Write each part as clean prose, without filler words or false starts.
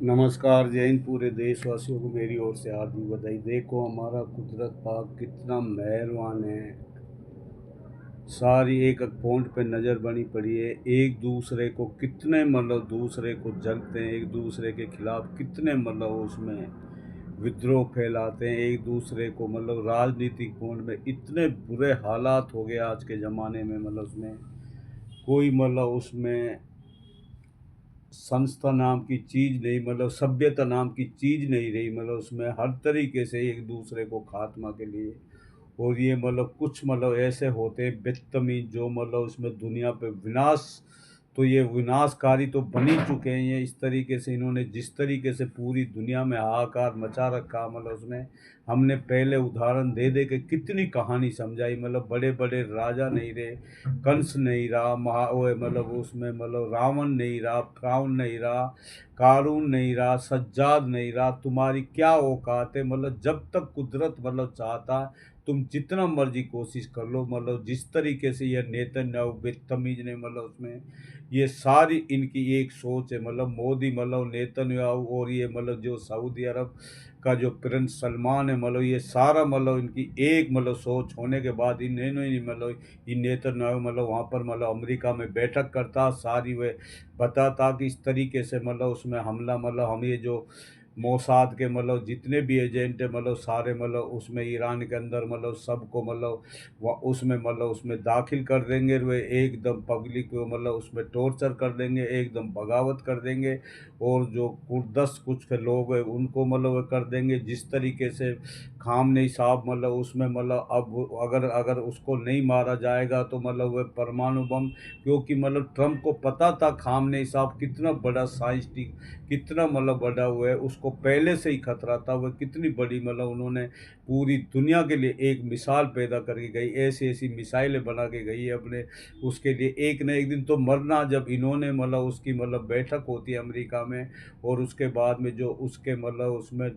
नमस्कार, जय हिंद। पूरे देशवासियों को मेरी ओर से हार्दिक बधाई। देखो हमारा कुदरत पाक कितना मेहरबान है। सारी एक एक पॉइंट पे नज़र बनी पड़ी है। एक दूसरे को कितने मतलब दूसरे को जलते हैं, एक दूसरे के खिलाफ कितने मतलब उसमें विद्रोह फैलाते हैं, एक दूसरे को मतलब राजनीतिक पॉइंट में इतने बुरे हालात हो गए आज के ज़माने में। मतलब उसमें कोई मतलब उसमें संस्था नाम की चीज़ नहीं, मतलब सभ्यता नाम की चीज़ नहीं रही। मतलब उसमें हर तरीके से एक दूसरे को खात्मा के लिए। और ये मतलब कुछ मतलब ऐसे होते हैं बदतमीज जो मतलब उसमें दुनिया पे विनाश, तो ये विनाशकारी तो बन ही चुके हैं। ये इस तरीके से इन्होंने जिस तरीके से पूरी दुनिया में हाहाकार मचा रखा, मतलब उसमें हमने पहले उदाहरण दे दे के कितनी कहानी समझाई। मतलब बड़े बड़े राजा नहीं रहे, कंस नहीं रहा, मतलब उसमें मतलब रावण नहीं रहा, रावण नहीं रहा, कारून नहीं रहा, सज्जाद नहीं रहा। तुम्हारी क्या औकात है? मतलब जब तक कुदरत मतलब चाहता तुम जितना मर्जी कोशिश कर लो। मतलब जिस तरीके से ये नेतन्याहू बदतमीज ने मतलब उसमें ये सारी इनकी एक सोच है। मतलब मोदी मतलब नेतन्याहू और ये मतलब जो सऊदी अरब का जो प्रिंस सलमान है, मतलब ये सारा मतलब इनकी एक मतलब सोच होने के बाद इन्होंने ही मतलब ये नेतन्याहू मतलब वहाँ पर मतलब अमेरिका में बैठक करता, सारी वे बताता कि इस तरीके से मतलब उसमें हमला, मतलब हम ये जो मोसाद के मतलब जितने भी एजेंट है मतलब सारे मतलब उसमें ईरान के अंदर मतलब सबको मतलब उसमें मतलब उसमें दाखिल कर देंगे। वे एकदम पब्लिक को मतलब उसमें टॉर्चर कर देंगे, एकदम बगावत कर देंगे। और जो 10 कुछ के लोग हैं उनको मतलब वो कर देंगे। जिस तरीके से खामनेई साहब मतलब उसमें मतलब अब अगर अगर उसको नहीं मारा जाएगा तो मतलब वह परमाणु बम, क्योंकि मतलब ट्रम्प को पता था खामनेई साहब कितना बड़ा साइंटिस्ट, कितना मतलब बड़ा हुआ है, उसको पहले से ही खतरा था। वह कितनी बड़ी मतलब उन्होंने पूरी दुनिया के लिए एक मिसाल पैदा करके गई, ऐसी ऐसी मिसाइलें बना के गई है अपने उसके लिए। एक न एक दिन तो मरना। जब इन्होंने मतलब उसकी मतलब बैठक होती है अमेरिका में, और उसके बाद में जो उसके मतलब उसमें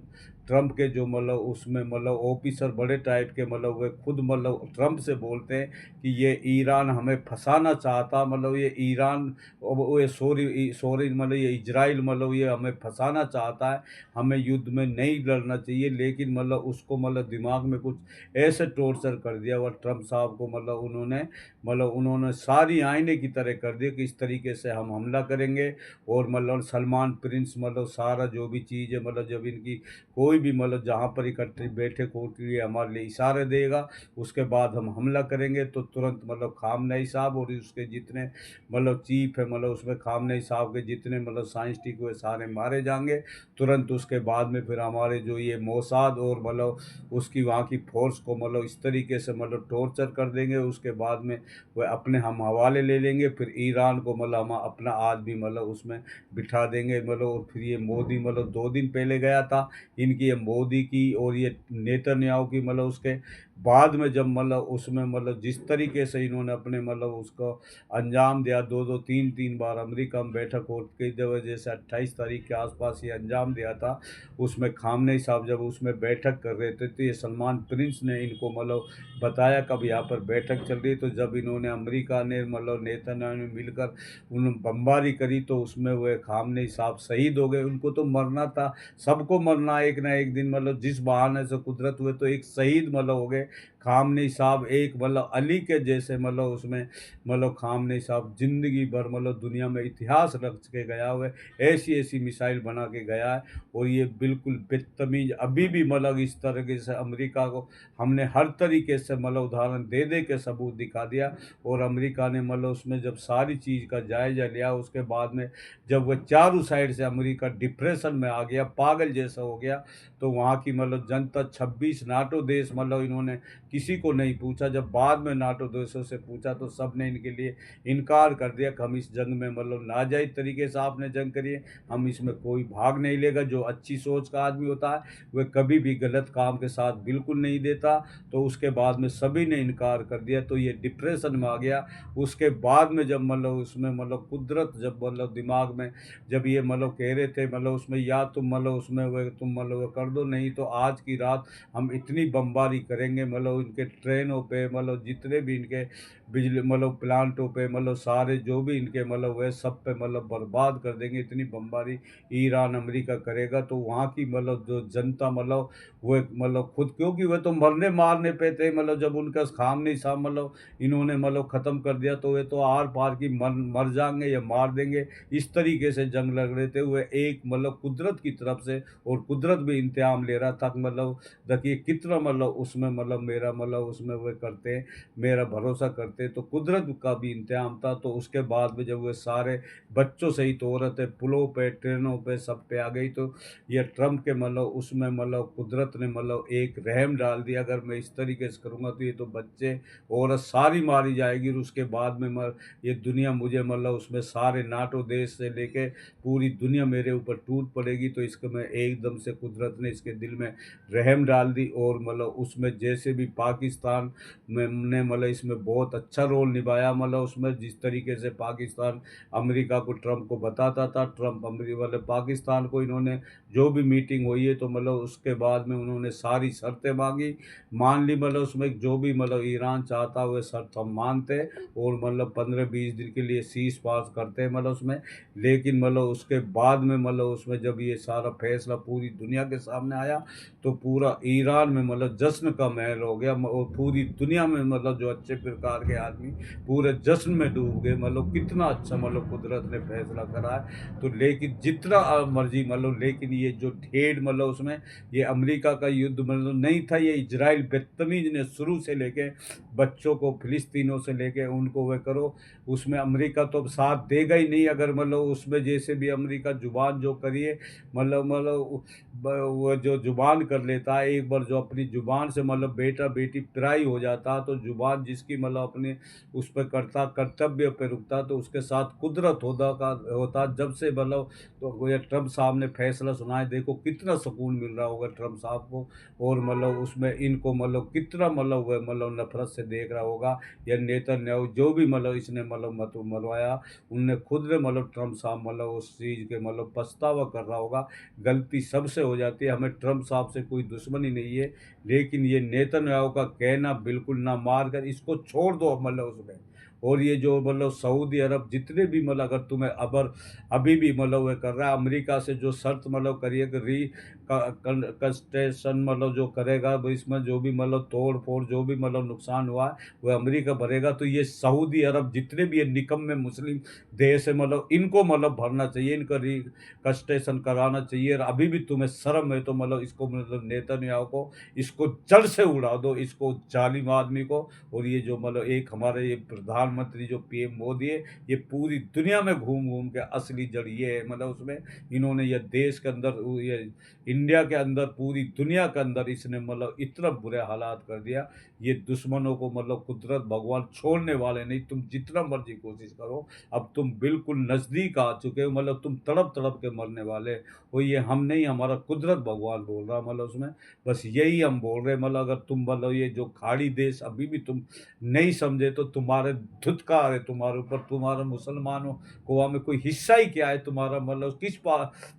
ट्रम्प के जो मतलब उसमें मतलब ऑफिसर बड़े टाइप के मतलब वे खुद मतलब ट्रम्प से बोलते हैं कि ये ईरान हमें फंसाना चाहता, मतलब ये ईरान, वो ये सॉरी सॉरी मतलब ये इजराइल मतलब ये हमें फंसाना चाहता है, हमें युद्ध में नहीं लड़ना चाहिए। लेकिन मतलब उसको मतलब दिमाग में कुछ ऐसे टॉर्चर कर दिया वह ट्रम्प साहब को, मतलब उन्होंने सारी आईने की तरह कर दिया कि इस तरीके से हम हमला करेंगे। और मतलब सलमान प्रिंस मतलब सारा जो भी चीज़ है, मतलब जब इनकी कोई भी मतलब जहाँ पर इकट्ठे बैठक होती है हमारे लिए इशारे देगा, उसके बाद हम हमला करेंगे। तो तुरंत मतलब खामनेई साहब और उसके जितने मतलब चीफ है, मतलब उसमें खामनेई साहब के जितने मतलब साइंटिस्ट हुए सारे मारे जाएंगे तुरंत। उसके बाद में फिर हमारे जो ये मोसाद और मतलब उसकी वहाँ की फोर्स को मतलब इस तरीके से मतलब टॉर्चर कर देंगे। उसके बाद में वह अपने हम हवाले ले लेंगे। फिर ईरान को मतलब हम अपना आदमी मतलब उसमें बिठा देंगे। मतलब और फिर ये मोदी मतलब 2 दिन पहले गया था, इनकी ये मोदी की और ये नेतन्याहू की मतलब उसके बाद में जब मतलब उसमें मतलब जिस तरीके से इन्होंने अपने मतलब उसको अंजाम दिया, दो दो तीन तीन बार अमेरिका में बैठक हो की वजह से 28 तारीख के आसपास ये अंजाम दिया था। उसमें खामनेई साहब जब उसमें बैठक कर रहे थे तो ये सलमान प्रिंस ने इनको मतलब बताया कब यहाँ पर बैठक चल रही है। तो जब इन्होंने अमेरिका ने मतलब नेतन्याहू ने मिलकर उन्होंने बमबारी करी तो उसमें वह खामनेई साहब शहीद हो गए। उनको तो मरना था, सबको मरना एक ना एक दिन। मतलब जिस बहाने से कुदरत हुए तो एक शहीद मतलब हो गए खामनेई साहब। एक मतलब अली के जैसे मतलब उसमें मतलब खामनेई साहब ज़िंदगी भर मतलब दुनिया में इतिहास रच के गया हुआ है, ऐसी ऐसी मिसाइल बना के गया है। और ये बिल्कुल बदतमीज अभी भी मतलब इस तरीके से अमेरिका को हमने हर तरीके से मतलब उदाहरण दे दे के सबूत दिखा दिया। और अमेरिका ने मतलब उसमें जब सारी चीज़ का जायजा लिया, उसके बाद में जब वह चारों साइड से अमेरिका डिप्रेशन में आ गया, पागल जैसा हो गया, तो वहाँ की मतलब जनता 26 नाटो देश मतलब इन्होंने किसी को नहीं पूछा। जब बाद में नाटो देशों से पूछा तो सब ने इनके लिए इनकार कर दिया कि हम इस जंग में मतलब नाजायज़ तरीके से आपने जंग करी है, हम इसमें कोई भाग नहीं लेगा। जो अच्छी सोच का आदमी होता है वह कभी भी गलत काम के साथ बिल्कुल नहीं देता। तो उसके बाद में सभी ने इनकार कर दिया, तो ये डिप्रेशन में आ गया। उसके बाद में जब मतलब उसमें मतलब कुदरत जब मतलब दिमाग में जब ये मतलब कह रहे थे मतलब उसमें या तुम मतलब उसमें वह तुम मतलब वो कर दो, नहीं तो आज की रात हम इतनी बमबारी करेंगे मतलब इनके ट्रेनों पे मतलब जितने भी इनके बिजली मतलब प्लांटों पे मतलब सारे जो भी इनके मतलब वह सब पे मतलब बर्बाद कर देंगे, इतनी बमबारी ईरान, अमेरिका करेगा तो वहाँ की मतलब जो जनता मतलब वो एक मतलब खुद क्योंकि वो तो मरने-मारने पे थे मतलब जब उनका सामने-सामने मतलब इन्होंने मतलब ख़त्म कर दिया तो वे तो आर-पार की मर मर जाएँगे या मार देंगे, इस तरीके से जंग लड़ रहे थे। वो एक मतलब कुदरत की तरफ से और कुदरत भी इंतकाम ले रहा था मतलब देखिए कितना मतलब उसमें मतलब मेरा मतलब उसमें वो करते हैं, मेरा भरोसा करते तो कुदरत का भी इंतजाम था। तो उसके बाद में जब वो सारे बच्चों सहित औरतें पुलों पे, ट्रेनों पे सब पे आ गई तो ये ट्रम्प के मतलब उसमें मतलब कुदरत ने मतलब एक रहम डाल दिया, अगर मैं इस तरीके से करूँगा तो ये तो बच्चे, औरत सारी मारी जाएगी और उसके बाद में ये दुनिया मुझे मतलब उसमें सारे नाटो देश से लेके पूरी दुनिया मेरे ऊपर टूट पड़ेगी। तो इसको मैं एकदम से कुदरत ने इसके दिल में रहम डाल दी और मतलब उसमें जैसे भी पाकिस्तान में ने मतलब इसमें बहुत अच्छा रोल निभाया मतलब उसमें जिस तरीके से पाकिस्तान अमेरिका को ट्रंप को बताता था, ट्रंप अमेरिका वाले पाकिस्तान को इन्होंने जो भी मीटिंग हुई है तो मतलब उसके बाद में उन्होंने सारी शर्तें माँगी, मान ली मतलब उसमें जो भी मतलब ईरान चाहता वह शर्त हम मानते और मतलब 15-20 दिन के लिए सीज़ पास करते मतलब उसमें। लेकिन मतलब उसके बाद में मतलब उसमें जब ये सारा फैसला पूरी दुनिया के सामने आया, तो पूरा ईरान में मतलब जश्न का महल हो गया और पूरी दुनिया में मतलब जो अच्छे प्रकार के आदमी पूरे जश्न में डूब गए मतलब कितना अच्छा मतलब कुदरत ने फैसला करा है। तो लेकिन जितना मर्ज़ी मतलब लेकिन ये जो ढेर मतलब उसमें ये अमेरिका का युद्ध मतलब नहीं था, ये इज़राइल बदतमीज़ ने शुरू से लेके बच्चों को फ़िलिस्तीनियों से लेके उनको वो करो, उसमें अमेरिका तो अब साथ देगा ही नहीं अगर मतलब उसमें जैसे भी अमेरिका ज़ुबान जो करिए मतलब वो जो ज़ुबान कर लेता है, एक बार जो अपनी ज़ुबान से मतलब बेटा-बेटी पराई हो जाता तो ज़ुबान जिसकी मतलब अपने उस पे करता कर्तव्य पे रुकता तो उसके साथ कुदरत होता जब से मतलब तो वो ये ट्रम्प साहब ने फैसला सुनाया देखो कितना सुकून मिल रहा होगा ट्रम्प साहब को और मतलब उसमें इनको मतलब कितना मतलब वह मतलब नफ़रत से देख रहा होगा या नेतन्याहू जो भी मतलब इसने मतलब मत मरवाया उनने खुद ने मतलब ट्रम्प साहब मतलब उस चीज़ के मतलब पछतावा कर रहा होगा। गलती सबसे हो जाती है, हमें ट्रम्प साहब से कोई दुश्मनी नहीं है, लेकिन ये नेतन्याहू का कहना बिल्कुल ना मार कर इसको छोड़ दो मतलब उसमें। और ये जो मतलब सऊदी अरब जितने भी मतलब अगर तुम्हें अबर अभी भी मतलब वो कर रहा है अमेरिका से जो शर्त मतलब करिए कि कंस्ट्रक्शन मतलब जो करेगा वो इसमें जो भी मतलब तोड़-फोड़ जो भी मतलब नुकसान हुआ है, वो अमेरिका भरेगा। तो ये सऊदी अरब जितने भी ये निकम्मे मुस्लिम देश है मतलब इनको मतलब भरना चाहिए, इनका रिकंस्ट्रक्शन कराना चाहिए और अभी भी तुम्हें शर्म है तो मतलब इसको मतलब नेतन्याहू को इसको जड़ से उड़ा दो, इसको जालिम आदमी को। और ये जो मतलब एक हमारे ये प्रधानमंत्री जो पीएम मोदी है, ये पूरी दुनिया में घूम-घूम के असली जड़ ये है मतलब उसमें इन्होंने ये देश के अंदर ये इंडिया के अंदर पूरी दुनिया के अंदर इसने मतलब इतना बुरे हालात कर दिया, ये दुश्मनों को मतलब कुदरत भगवान छोड़ने वाले नहीं, तुम जितना मर्ज़ी कोशिश करो, अब तुम बिल्कुल नज़दीक आ चुके हो मतलब तुम तड़प-तड़प के मरने वाले हो, ये हम नहीं हमारा कुदरत भगवान बोल रहा है मतलब उसमें। बस यही हम बोल रहे हैं मतलब अगर तुम मतलब ये जो खाड़ी देश अभी भी तुम नहीं समझे तो तुम्हारे धुतकार है तुम्हारे ऊपर, तुम्हारा मुसलमानों को वहाँ में कोई हिस्सा ही क्या है तुम्हारा मतलब किस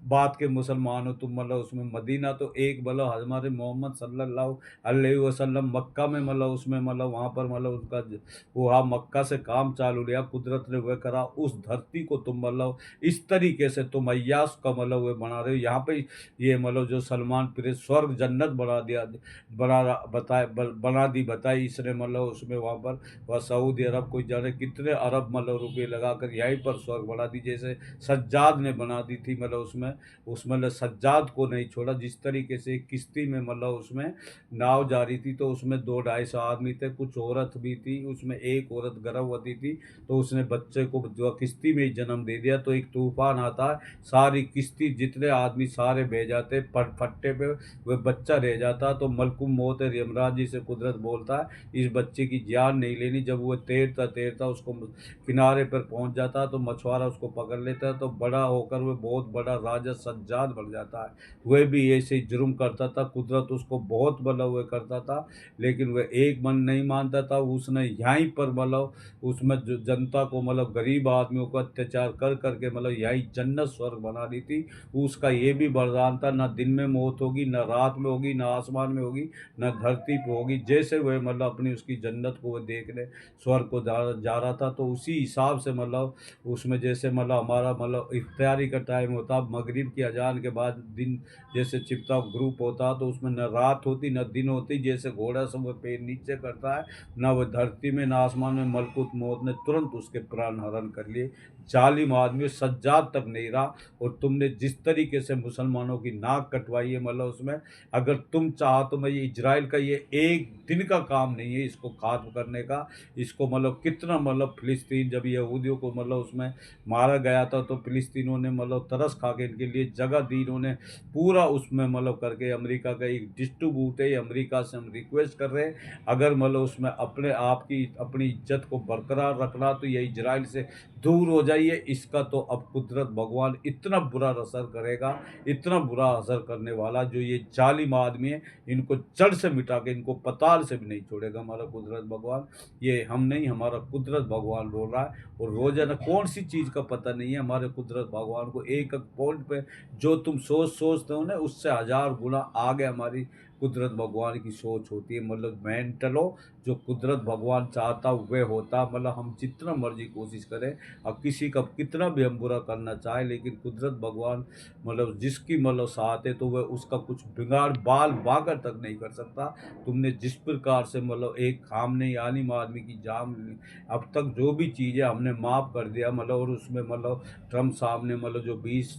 बात के मुसलमान हो तुम मतलब उसमें मदीना तो एक मतलब हमारे मोहम्मद सल्लल्लाहु अलैहि वसल्लम मक्का में मतलब उसमें मतलब वहाँ पर मतलब उसका वो हाँ मक्का से काम चालू लिया कुदरत ने वह करा उस धरती को तुम मतलब इस तरीके से तुम अय्याश का मतलब वो बना रहे हो यहाँ पे ये मतलब जो सलमान पीरे स्वर्ग जन्नत बना दिया बना दी बताई इसने मतलब उसमें वहाँ पर वह सऊदी अरब कोई जाने कितने अरब मतलब रुपए लगाकर यहीं पर स्वर्ग बना दी जैसे सज्जाद ने बना दी थी मतलब उसमें मतलब सज्जाद को नहीं छोड़ा जिस तरीके से एक किश्ती में मतलब उसमें नाव जा रही थी तो उसमें 200-250 आदमी थे कुछ औरत भी थी उसमें एक औरत गर्भवती थी तो उसने बच्चे को जो किश्ती में ही जन्म दे दिया तो एक तूफान आता है सारी किश्ती जितने आदमी सारे बह जाते फट्टे पे वह बच्चा रह जाता तो मलकुम मौत यमराज जी से कुदरत बोलता है इस बच्चे की जान नहीं लेनी जब वो तैरता तैरता उसको किनारे पर पहुंच जाता है तो मछुआरा उसको पकड़ लेता है तो बड़ा होकर वह बहुत बड़ा राजा सज्जाद बन जाता है वह वह भी ऐसे ही जुर्म करता था, कुदरत उसको बहुत मतलब वह करता था, लेकिन वह एक मन नहीं मानता था। उसने यहीं पर मतलब उसमें जो जनता को मतलब गरीब आदमियों को अत्याचार कर कर के मतलब यही जन्नत स्वर्ग बना दी थी। उसका ये भी वरदान था, ना दिन में मौत होगी, ना रात में होगी, ना आसमान में होगी, ना धरती पे होगी। जैसे वह मतलब अपनी उसकी जन्नत को वह देखने स्वर्ग को जा जा रहा था, तो उसी हिसाब से मतलब उसमें जैसे मतलब हमारा मतलब इफ्तारी का टाइम होता, मगरिब की अजान के बाद दिन जैसे छिपता ग्रुप होता, तो उसमें न रात होती न दिन होती। जैसे घोड़ा सब पैर नीचे करता है, ना वह धरती में ना आसमान में, मलकुत मौत ने तुरंत उसके प्राण हरण कर लिए। जालिम आदमी सज्जाद तक नहीं रहा। और तुमने जिस तरीके से मुसलमानों की नाक कटवाई है मतलब उसमें, अगर तुम चाहो तो मैं ये इजराइल का ये एक दिन का काम नहीं है इसको खात्म करने का। इसको मतलब कितना मतलब फिलिस्तीन जब यहूदियों को मतलब उसमें मारा गया था, तो फिलिस्तीनों ने मतलब तरस खा के इनके लिए जगह दी। इन्होंने पूरा उसमें मतलब करके अमेरिका का एक डिस्ट्रीब्यूट है, अमेरिका से हम रिक्वेस्ट कर रहे हैं, अगर मतलब उसमें अपने आप की अपनी इज्जत को बरकरार रखना तो ये इजराइल से दूर हो जाइए। इसका तो अब कुदरत भगवान इतना बुरा असर करेगा, इतना बुरा असर करने वाला, जो ये जालिम आदमी है इनको जड़ से मिटा के इनको पताल से भी नहीं छोड़ेगा हमारा कुदरत भगवान। ये हम नहीं, हमारा कुदरत भगवान बोल रहा है। और रोजाना कौन सी चीज़ का पता नहीं है हमारे कुदरत भगवान को। एक एक पॉइंट पे जो तुम सोचते हो ना, उससे हजार गुना आगे हमारी कुदरत भगवान की सोच होती है। मतलब मेंटलो जो कुदरत भगवान चाहता वह होता। मतलब हम जितना मर्जी कोशिश करें, अब किसी का कितना भी हम बुरा करना चाहे, लेकिन कुदरत भगवान मतलब जिसकी मतलब साथ है, तो वह उसका कुछ बिगाड़ बाल बागर तक नहीं कर सकता। तुमने जिस प्रकार से मतलब एक खामने आलिम आदमी की जान अब तक जो भी चीज़ें हमने माफ़ कर दिया मतलब, और उसमें मतलब ट्रम्प साहब ने मतलब जो 20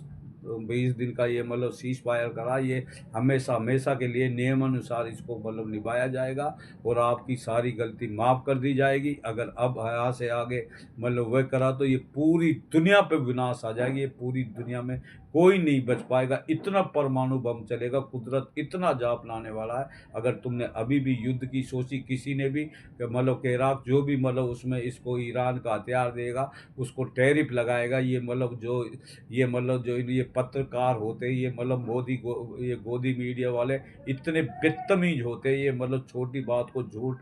दिन का ये मतलब सीज़ फायर करा, ये हमेशा हमेशा के लिए नियम अनुसार इसको मतलब निभाया जाएगा। और आपकी सारी गलती माफ़ कर दी जाएगी। अगर अब यहाँ से आगे मतलब वह करा तो ये पूरी दुनिया पे विनाश आ जाएगी। ये पूरी दुनिया में कोई नहीं बच पाएगा। इतना परमाणु बम चलेगा, कुदरत इतना जाप लाने वाला है। अगर तुमने अभी भी युद्ध की सोची किसी ने भी कि मतलब कि इराक जो भी मतलब उसमें इसको ईरान का हथियार देगा, उसको टैरिफ लगाएगा, ये मतलब जो ये पत्रकार होते हैं, ये मतलब ये गोदी मीडिया वाले इतने बदतमीज होते हैं। ये मतलब छोटी बात को झूठ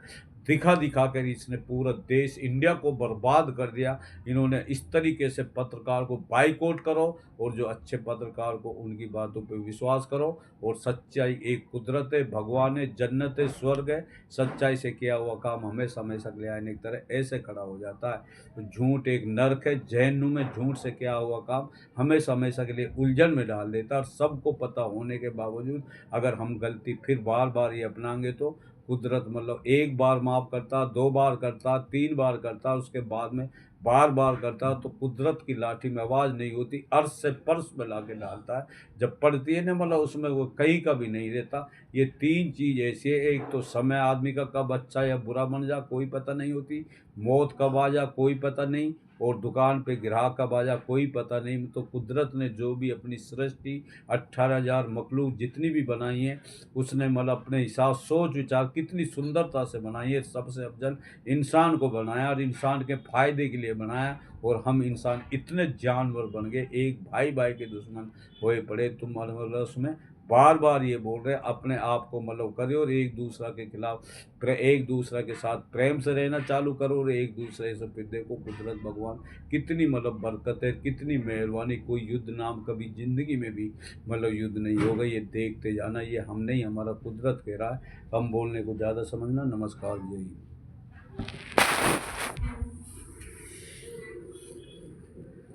दिखा दिखा कर इसने पूरा देश इंडिया को बर्बाद कर दिया। इन्होंने इस तरीके से पत्रकार को बाइकआउट करो, और जो अच्छे पत्रकार को उनकी बातों पे विश्वास करो। और सच्चाई एक कुदरत है, भगवान है, जन्नत है, स्वर्ग है। सच्चाई से किया हुआ काम हमेशा हमेशा के लिए आने की तरह ऐसे खड़ा हो जाता है। तो झूठ एक नर्क है, जहन्नुम में झूठ से किया हुआ काम हमेशा हमेशा के लिए उलझन में डाल देता है। और सबको पता होने के बावजूद अगर हम गलती फिर बार बार ये अपनाएंगे, तो कुदरत मतलब एक बार माफ़ करता, 2 बार करता, 3 बार करता, उसके बाद में बार बार करता, तो कुदरत की लाठी में आवाज़ नहीं होती, अर्श से फर्श में ला के डालता है। जब पड़ती है ना मतलब उसमें वो कहीं का भी नहीं रहता। ये 3 चीज़ ऐसी है, एक तो समय आदमी का कब अच्छा या बुरा बन जा कोई पता नहीं होती, मौत कब आ जा कोई पता नहीं, और दुकान पे ग्राहक कब आ जा कोई पता नहीं। तो कुदरत ने जो भी अपनी सृष्टि 18,000 मखलूक जितनी भी बनाई है, उसने मतलब अपने हिसाब सोच विचार कितनी सुंदरता से बनाई है। सबसे अफजल इंसान को बनाया, और इंसान के फायदे के लिए बनाया। और हम इंसान इतने जानवर बन गए, एक भाई भाई के दुश्मन होए पड़े। तुम मतलब उसमें बार बार ये बोल रहे हैं अपने आप को मतलब करो, और एक दूसरा के खिलाफ एक दूसरे के साथ प्रेम से रहना चालू करो। और एक दूसरे से फिर देखो कुदरत भगवान कितनी मतलब बरकत है, कितनी मेहरबानी। कोई युद्ध नाम कभी ज़िंदगी में भी मतलब युद्ध नहीं होगा। ये देखते जाना, ये हम नहीं, हमारा कुदरत कह रहा है। हम बोलने को ज़्यादा समझना। नमस्कार, जय हिंद।